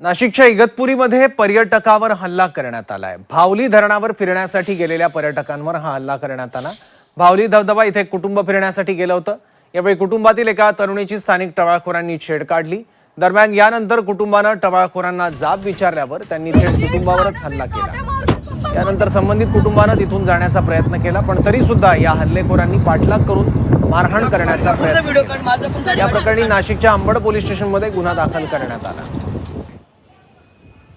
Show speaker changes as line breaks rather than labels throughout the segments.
नाशिकच्या इगतपुरीमध्ये पर्यटकावर हल्ला करण्यात आलाय। भावली धरणावर फिरण्यासाठी गेलेल्या पर्यटकांवर हा हल्ला करण्यात आला। भावली धबधबा इथे कुटुंब फिरण्यासाठी गेलं होतं। यावेळी कुटुंबातील एका तरुणीची स्थानिक टवाळखोरांनी छेड काढली। दरम्यान यानंतर कुटुंबानं टवाळखोरांना जाब विचारल्यावर त्यांनी थेट कुटुंबावरच हल्ला केला। यानंतर संबंधित कुटुंबानं तिथून जाण्याचा प्रयत्न केला, पण तरी सुद्धा या हल्लेखोरांनी पाठलाग करून मारहाण करण्याचा प्रयत्न केला। या प्रकरणी नाशिकच्या अंबड पोलीस स्टेशनमध्ये गुन्हा दाखल करण्यात आला।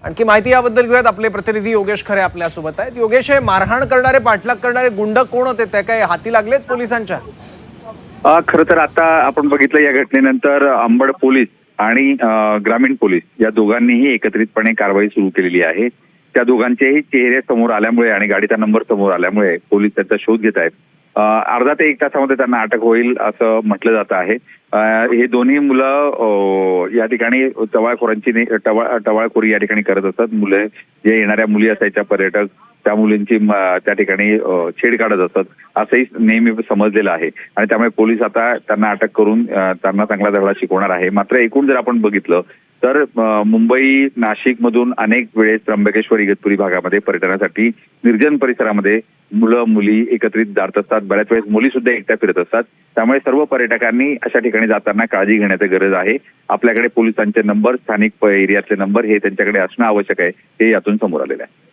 आणखी माहिती याबद्दल घेऊयात, आपले प्रतिनिधी योगेश खरे आपल्यासोबत आहेत। योगेश, हे मारहाण करणारे, पाठलाग करणारे गुंड कोण होते? ते काय हाती लागलेत पोलिसांच्या?
खरं तर आता आपण बघितलं या घटनेनंतर अंबड पोलीस आणि ग्रामीण पोलीस या दोघांनीही एकत्रितपणे कारवाई सुरू केलेली आहे। त्या दोघांचेही चेहरे समोर आल्यामुळे आणि गाडीचा नंबर समोर आल्यामुळे पोलीस त्याचा शोध घेत आहेत। अर्धा ते 1 तासामध्ये त्यांना अटक होईल असं म्हटलं जात आहे। हे दोन्ही मुलं या ठिकाणी टवाळखोरी या ठिकाणी करत असतात। मुले जे येणाऱ्या मुली असायच्या पर्यटक, त्या मुलींची त्या ठिकाणी छेड काढत असतात असंही नेहमी समजलेलं आहे आणि त्यामुळे पोलीस आता त्यांना अटक करून त्यांना चांगला धडा शिकवणार आहे। मात्र एकूण जर आपण बघितलं तर मुंबई नाशिक मधून अनेक वेळेस त्र्यंबकेश्वर इगतपुरी भागामध्ये पर्यटनासाठी निर्जन परिसरामध्ये मुलं मुली एकत्रित जात असतात। बऱ्याच वेळेस मुली सुद्धा एकट्या फिरत असतात। त्यामुळे सर्व पर्यटकांनी अशा ठिकाणी जाताना काळजी घेण्याची गरज आहे। आपल्याकडे पोलिसांचे नंबर, स्थानिक एरियातले नंबर हे त्यांच्याकडे असणं आवश्यक आहे, हे यातून समोर आलेलं आहे।